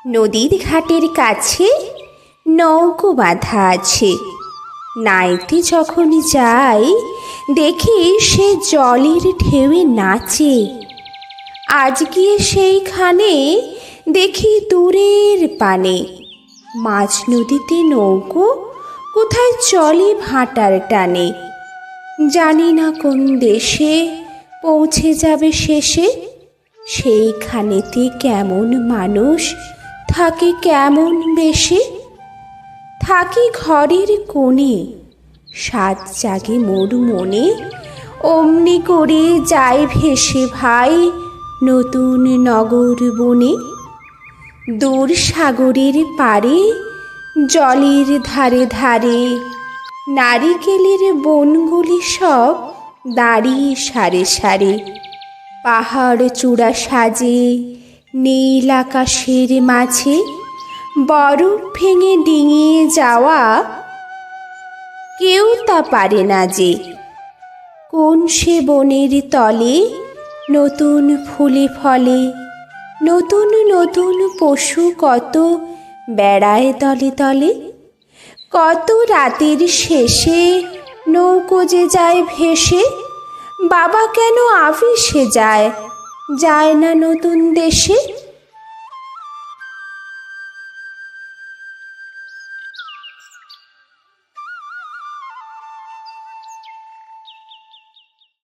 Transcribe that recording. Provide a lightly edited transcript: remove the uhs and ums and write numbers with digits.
নদীর ঘাটের কাছে নৌকো বাঁধা আছে। নাইতে যখন যাই দেখি সে জলের ঢেউয়ে নাচে। আজ গিয়ে সেইখানে দেখি দূরের পানে মাঝ নদীতে নৌকো কোথায় চলে ভাটার টানে। জানি না কোন দেশে পৌঁছে যাবে শেষে। সেইখানেতে কেমন মানুষ থাকে কেমন বেশে। থাকি ঘরের কোণে, সাত জাগে মোর মনে। অমনি করে যায় ভেসে ভাই নতুন নগর বনে। দূর সাগরের পারে জলের ধারে ধারে নারিকেলের বনগুলি সব দাঁড়িয়ে সারে সারে। পাহাড় চূড়া সাজে নীল আকাশের মাঝে। বরফ ভেঙে ডিঙিয়ে যাওয়া কেউ তা পারে না যে। কোন সে বনের তলে নতুন ফুলে ফলে। নতুন নতুন পশু কত বেড়ায় তলে তলে। কত রাতের শেষে নৌকো যে যায় ভেসে। বাবা কেন আফিসে যায়, যায় না নতুন দেশে।